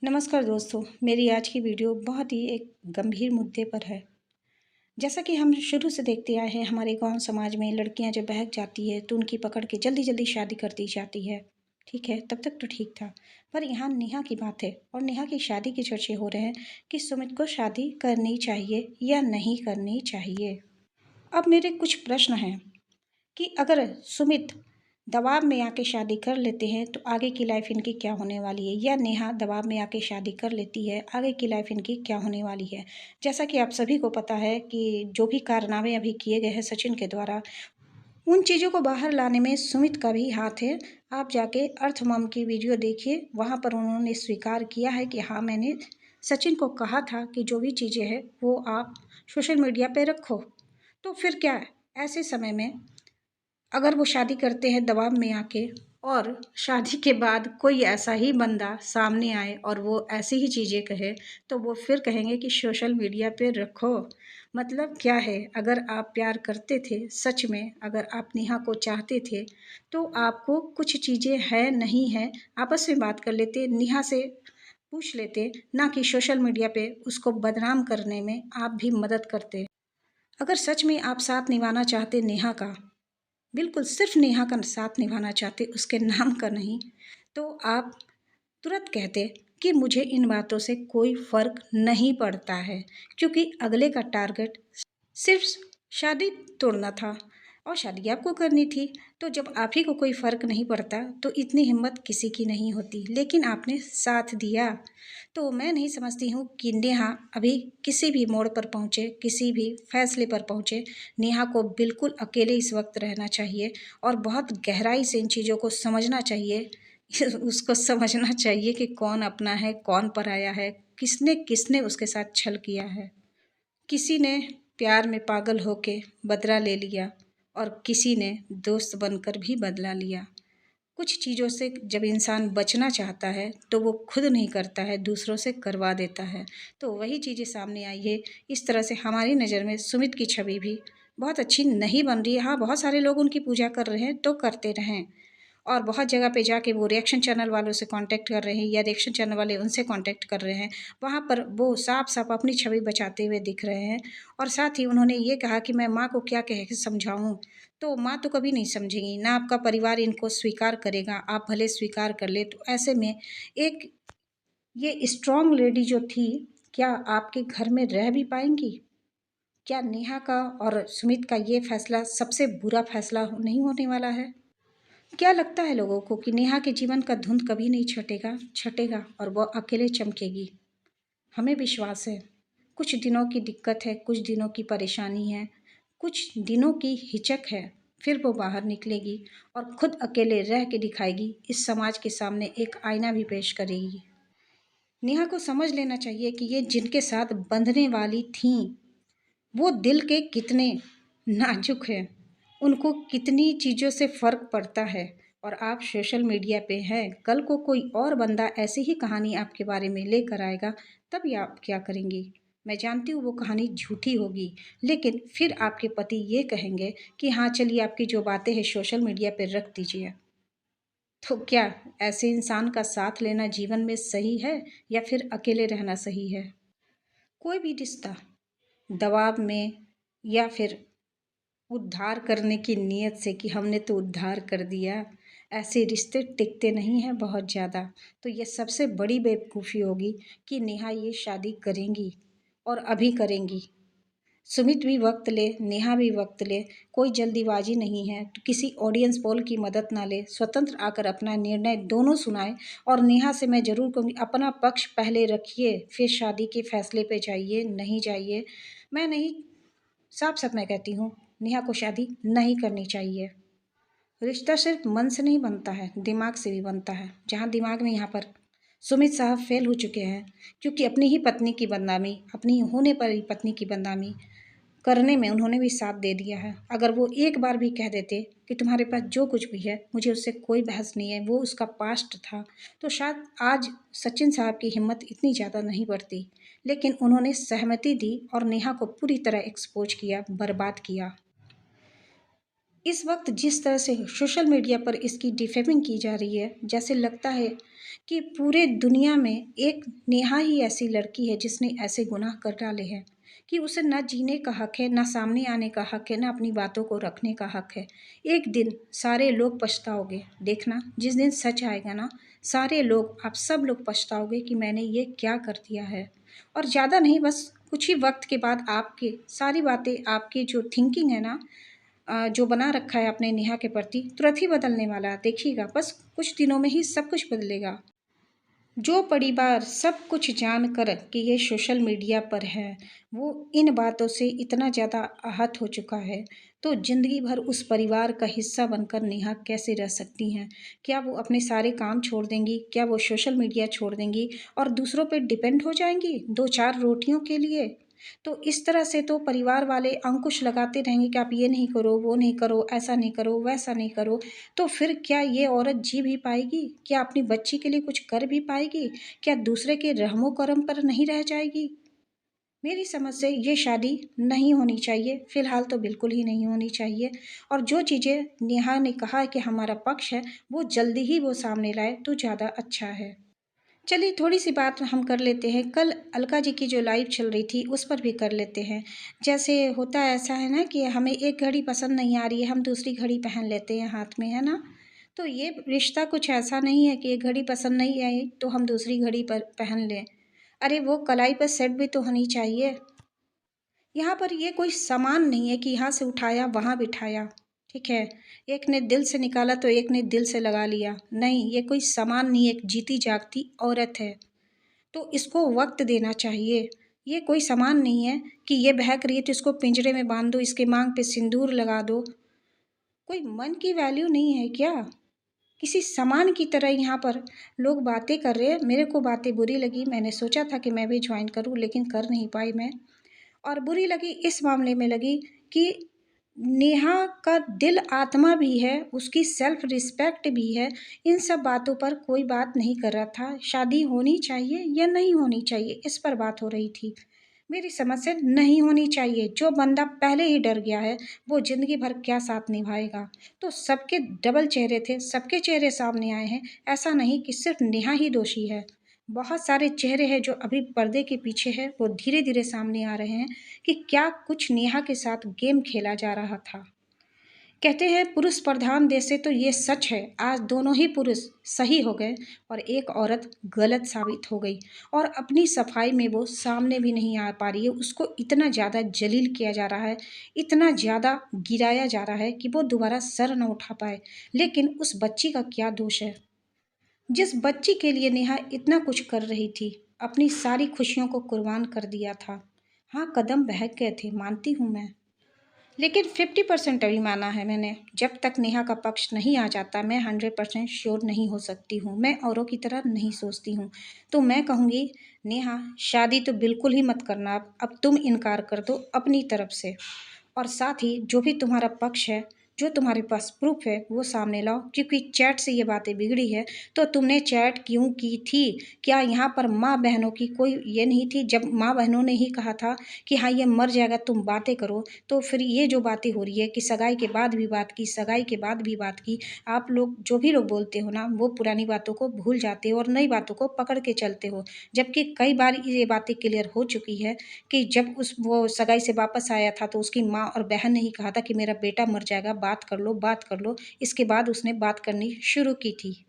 नमस्कार दोस्तों, मेरी आज की वीडियो बहुत ही एक गंभीर मुद्दे पर है। जैसा कि हम शुरू से देखते आए हैं, हमारे गांव समाज में लड़कियां जब बहक जाती है तो उनकी पकड़ के जल्दी जल्दी शादी कर दी जाती है। ठीक है, तब तक तो ठीक था। पर यहाँ नेहा की बात है और नेहा की शादी के चर्चे हो रहे हैं कि सुमित को शादी करनी चाहिए या नहीं करनी चाहिए। अब मेरे कुछ प्रश्न हैं कि अगर सुमित दबाव में आके शादी कर लेते हैं तो आगे की लाइफ इनकी क्या होने वाली है, या नेहा दबाव में आके शादी कर लेती है, आगे की लाइफ इनकी क्या होने वाली है। जैसा कि आप सभी को पता है कि जो भी कारनामे अभी किए गए हैं सचिन के द्वारा, उन चीज़ों को बाहर लाने में सुमित का भी हाथ है। आप जाके अर्थ मॉम की वीडियो देखिए, वहाँ पर उन्होंने स्वीकार किया है कि हाँ, मैंने सचिन को कहा था कि जो भी चीज़ें हैं वो आप सोशल मीडिया पे रखो। तो फिर क्या है, ऐसे समय में अगर वो शादी करते हैं दबाव में आके, और शादी के बाद कोई ऐसा ही बंदा सामने आए और वो ऐसी ही चीज़ें कहे, तो वो फिर कहेंगे कि सोशल मीडिया पे रखो। मतलब क्या है, अगर आप प्यार करते थे सच में, अगर आप नेहा को चाहते थे तो आपको कुछ चीज़ें हैं नहीं है आपस में बात कर लेते, नेहा से पूछ लेते, ना कि सोशल मीडिया पे उसको बदनाम करने में आप भी मदद करते। अगर सच में आप साथ निभाना चाहते नेहा का, बिल्कुल सिर्फ नेहा का साथ निभाना चाहते, उसके नाम का नहीं, तो आप तुरंत कहते कि मुझे इन बातों से कोई फ़र्क नहीं पड़ता है, क्योंकि अगले का टारगेट सिर्फ शादी तोड़ना था और शादी आपको करनी थी। तो जब आप ही को कोई फ़र्क नहीं पड़ता तो इतनी हिम्मत किसी की नहीं होती, लेकिन आपने साथ दिया। तो मैं नहीं समझती हूँ कि नेहा अभी किसी भी मोड़ पर पहुँचे, किसी भी फैसले पर पहुँचे। नेहा को बिल्कुल अकेले इस वक्त रहना चाहिए और बहुत गहराई से इन चीज़ों को समझना चाहिए। उसको समझना चाहिए कि कौन अपना है, कौन पराया है, किसने किसने उसके साथ छल किया है। किसी ने प्यार में पागल होके बदला ले लिया और किसी ने दोस्त बनकर भी बदला लिया। कुछ चीज़ों से जब इंसान बचना चाहता है तो वो खुद नहीं करता है, दूसरों से करवा देता है। तो वही चीज़ें सामने आई है। इस तरह से हमारी नज़र में सुमित की छवि भी बहुत अच्छी नहीं बन रही है। हाँ, बहुत सारे लोग उनकी पूजा कर रहे हैं तो करते रहें, और बहुत जगह पे जाके वो रिएक्शन चैनल वालों से कांटेक्ट कर रहे हैं या रिएक्शन चैनल वाले उनसे कांटेक्ट कर रहे हैं। वहाँ पर वो साफ-साफ अपनी छवि बचाते हुए दिख रहे हैं, और साथ ही उन्होंने ये कहा कि मैं माँ को क्या कह के समझाऊँ? तो माँ तो कभी नहीं समझेंगी, ना आपका परिवार इनको स्वीकार करेगा, आप भले स्वीकार कर लें। तो ऐसे में एक ये स्ट्रॉन्ग लेडी जो थी, क्या आपके घर में रह भी पाएँगी? क्या नेहा का और सुमित का ये फैसला सबसे बुरा फैसला नहीं होने वाला है? क्या लगता है लोगों को कि नेहा के जीवन का धुंध कभी नहीं छटेगा? छटेगा और वह अकेले चमकेगी। हमें विश्वास है। कुछ दिनों की दिक्कत है, कुछ दिनों की परेशानी है, कुछ दिनों की हिचक है, फिर वो बाहर निकलेगी और खुद अकेले रह के दिखाएगी। इस समाज के सामने एक आईना भी पेश करेगी। नेहा को समझ लेना चाहिए कि ये जिनके साथ बंधने वाली थीं, वो दिल के कितने नाजुक हैं, उनको कितनी चीज़ों से फ़र्क पड़ता है। और आप सोशल मीडिया पे हैं, कल को कोई और बंदा ऐसी ही कहानी आपके बारे में लेकर आएगा, तब ये आप क्या करेंगी? मैं जानती हूँ वो कहानी झूठी होगी, लेकिन फिर आपके पति ये कहेंगे कि हाँ, चलिए आपकी जो बातें हैं सोशल मीडिया पे रख दीजिए। तो क्या ऐसे इंसान का साथ लेना जीवन में सही है, या फिर अकेले रहना सही है? कोई भी रिश्ता दबाव में या फिर उद्धार करने की नीयत से कि हमने तो उद्धार कर दिया, ऐसे रिश्ते टिकते नहीं हैं बहुत ज़्यादा। तो ये सबसे बड़ी बेवकूफ़ी होगी कि नेहा ये शादी करेंगी, और अभी करेंगी। सुमित भी वक्त ले, नेहा भी वक्त ले, कोई जल्दीबाजी नहीं है। तो किसी ऑडियंस पोल की मदद ना ले, स्वतंत्र आकर अपना निर्णय दोनों सुनाए। और नेहा से मैं ज़रूर कहूँगी, अपना पक्ष पहले रखिए, फिर शादी के फैसले पे जाइए, नहीं जाइए। मैं नहीं, साफ साफ मैं कहती हूँ, नेहा को शादी नहीं करनी चाहिए। रिश्ता सिर्फ मन से नहीं बनता है, दिमाग से भी बनता है। जहाँ दिमाग में यहाँ पर सुमित साहब फेल हो चुके हैं, क्योंकि अपनी ही पत्नी की बदनामी, अपनी होने पर ही पत्नी की बदनामी करने में उन्होंने भी साथ दे दिया है। अगर वो एक बार भी कह देते कि तुम्हारे पास जो कुछ भी है मुझे उससे कोई बहस नहीं है, वो उसका पास्ट था, तो शायद आज सचिन साहब की हिम्मत इतनी ज़्यादा नहीं बढ़ती। लेकिन उन्होंने सहमति दी और नेहा को पूरी तरह एक्सपोज किया, बर्बाद किया। इस वक्त जिस तरह से सोशल मीडिया पर इसकी डिफेमिंग की जा रही है, जैसे लगता है कि पूरे दुनिया में एक नेहा ही ऐसी लड़की है जिसने ऐसे गुनाह कर डाले हैं कि उसे ना जीने का हक है, ना सामने आने का हक है, ना अपनी बातों को रखने का हक है। एक दिन सारे लोग पछताओगे, देखना जिस दिन सच आएगा ना, सारे लोग, आप सब लोग पछताओगे कि मैंने ये क्या कर दिया है। और ज़्यादा नहीं, बस कुछ ही वक्त के बाद आपके सारी बातें, आपकी जो थिंकिंग है ना, जो बना रखा है आपने नेहा के प्रति, तुरंत ही बदलने वाला है। देखिएगा, बस कुछ दिनों में ही सब कुछ बदलेगा। जो परिवार सब कुछ जानकर कि ये सोशल मीडिया पर है, वो इन बातों से इतना ज़्यादा आहत हो चुका है, तो ज़िंदगी भर उस परिवार का हिस्सा बनकर नेहा कैसे रह सकती हैं? क्या वो अपने सारे काम छोड़ देंगी? क्या वो सोशल मीडिया छोड़ देंगी और दूसरों पे डिपेंड हो जाएँगी 2-4 रोटियों के लिए? तो इस तरह से तो परिवार वाले अंकुश लगाते रहेंगे कि आप ये नहीं करो, वो नहीं करो, ऐसा नहीं करो, वैसा नहीं करो। तो फिर क्या ये औरत जी भी पाएगी? क्या अपनी बच्ची के लिए कुछ कर भी पाएगी? क्या दूसरे के रहमो-करम पर नहीं रह जाएगी? मेरी समझ से ये शादी नहीं होनी चाहिए, फ़िलहाल तो बिल्कुल ही नहीं होनी चाहिए। और जो चीज़ें नेहा ने कहा है कि हमारा पक्ष है, वो जल्दी ही वो सामने लाए तो ज़्यादा अच्छा है। चलिए थोड़ी-सी बात हम कर लेते हैं, कल अलका जी की जो लाइव चल रही थी, उस पर भी कर लेते हैं। जैसे होता ऐसा है ना कि हमें एक घड़ी पसंद नहीं आ रही है, हम दूसरी घड़ी पहन लेते हैं हाथ में, है ना? तो ये रिश्ता कुछ ऐसा नहीं है कि एक घड़ी पसंद नहीं आई, तो हम दूसरी घड़ी पर पहन लें। अरे वो कलाई पर सेट भी तो होनी चाहिए। यहाँ पर ये कोई सामान नहीं है कि यहाँ से उठाया वहाँ बिठाया, ठीक है? एक ने दिल से निकाला तो एक ने दिल से लगा लिया। नहीं, ये कोई सामान नहीं है, एक जीती जागती औरत है। तो इसको वक्त देना चाहिए। ये कोई सामान नहीं है कि ये बहक रही है तो इसको पिंजरे में बांध दो, इसके मांग पे सिंदूर लगा दो। कोई मन की वैल्यू नहीं है क्या? किसी सामान की तरह यहाँ पर लोग बातें कर रहे हैं। मेरे को बातें बुरी लगी, मैंने सोचा था कि मैं भी ज्वाइन करूँ लेकिन कर नहीं पाई मैं। और बुरी लगी इस मामले में लगी कि नेहा का दिल आत्मा भी है, उसकी सेल्फ रिस्पेक्ट भी है। इन सब बातों पर कोई बात नहीं कर रहा था। शादी होनी चाहिए या नहीं होनी चाहिए, इस पर बात हो रही थी। मेरी समझ से नहीं होनी चाहिए। जो बंदा पहले ही डर गया है, वो ज़िंदगी भर क्या साथ निभाएगा? तो सबके डबल चेहरे थे, सबके चेहरे सामने आए हैं। ऐसा नहीं कि सिर्फ नेहा ही दोषी है। बहुत सारे चेहरे हैं जो अभी पर्दे के पीछे हैं, वो धीरे-धीरे सामने आ रहे हैं कि क्या कुछ नेहा के साथ गेम खेला जा रहा था। कहते हैं पुरुष प्रधान देश से, तो ये सच है। आज दोनों ही पुरुष सही हो गए और एक औरत गलत साबित हो गई और अपनी सफाई में वो सामने भी नहीं आ पा रही है। उसको इतना ज़्यादा जलील किया जा रहा है, इतना ज़्यादा गिराया जा रहा है कि वो दोबारा सर न उठा पाए। लेकिन उस बच्ची का क्या दोष है? जिस बच्ची के लिए नेहा इतना कुछ कर रही थी, अपनी सारी खुशियों को कुर्बान कर दिया था। हाँ, कदम बहक गए थे, मानती हूँ मैं। लेकिन 50% अभी माना है मैंने। जब तक नेहा का पक्ष नहीं आ जाता, मैं 100% श्योर नहीं हो सकती हूँ। मैं औरों की तरह नहीं सोचती हूँ। तो मैं कहूँगी, नेहा शादी तो बिल्कुल ही मत करना अब तुम इनकार कर दो अपनी तरफ से। और साथ ही जो भी तुम्हारा पक्ष है, जो तुम्हारे पास प्रूफ़ है, वो सामने लाओ, क्योंकि चैट से ये बातें बिगड़ी है। तो तुमने चैट क्यों की थी? क्या यहाँ पर माँ-बहनों की कोई ये नहीं थी? जब माँ-बहनों ने ही कहा था कि हाँ, ये मर जाएगा, तुम बातें करो, तो फिर ये जो बातें हो रही है कि सगाई के बाद भी बात की, सगाई के बाद भी बात की। आप लोग जो भी लोग बोलते हो ना, वो पुरानी बातों को भूल जाते हो और नई बातों को पकड़ के चलते हो। जबकि कई बार ये बातें क्लियर हो चुकी है कि जब वो सगाई से वापस आया था, तो उसकी माँ और बहन ने ही कहा था कि मेरा बेटा मर जाएगा, बात कर लो, बात कर लो। इसके बाद उसने बात करनी शुरू की थी।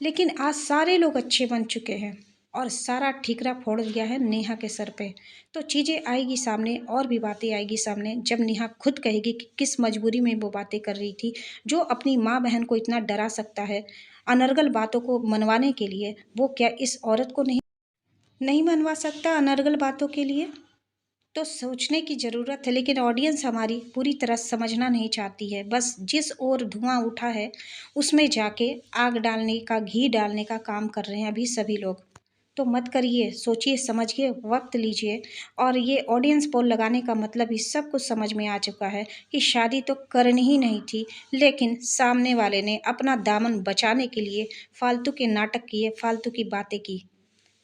लेकिन आज सारे लोग अच्छे बन चुके हैं और सारा ठीकरा फोड़ दिया है नेहा के सर पे। तो चीज़ें आएगी सामने और भी बातें आएगी सामने, जब नेहा खुद कहेगी कि किस मजबूरी में वो बातें कर रही थी। जो अपनी माँ बहन को इतना डरा सकता है अनर्गल बातों को मनवाने के लिए, वो क्या इस औरत को नहीं नहीं मनवा सकता अनर्गल बातों के लिए? तो सोचने की ज़रूरत है, लेकिन ऑडियंस हमारी पूरी तरह समझना नहीं चाहती है। बस जिस ओर धुआँ उठा है, उसमें जाके आग डालने का, घी डालने का काम कर रहे हैं अभी सभी लोग। तो मत करिए, सोचिए, समझिए, वक़्त लीजिए। और ये ऑडियंस पोल लगाने का मतलब ही सब कुछ समझ में आ चुका है कि शादी तो करनी ही नहीं थी, लेकिन सामने वाले ने अपना दामन बचाने के लिए फालतू के नाटक किए, फालतू की बातें की।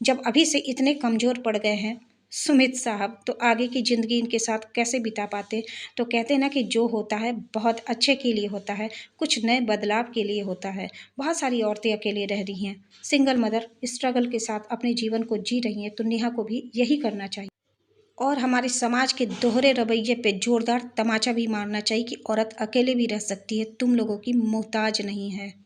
जब अभी से इतने कमज़ोर पड़ गए हैं, सुमित साहब तो आगे की ज़िंदगी इनके साथ कैसे बिता पाते। तो कहते हैं ना कि जो होता है बहुत अच्छे के लिए होता है, कुछ नए बदलाव के लिए होता है। बहुत सारी औरतें अकेले रह रही हैं, सिंगल मदर स्ट्रगल के साथ अपने जीवन को जी रही हैं, तो नेहा को भी यही करना चाहिए। और हमारे समाज के दोहरे रवैये पे जोरदार तमाचा भी मारना चाहिए कि औरत अकेले भी रह सकती है, तुम लोगों की मोहताज नहीं है।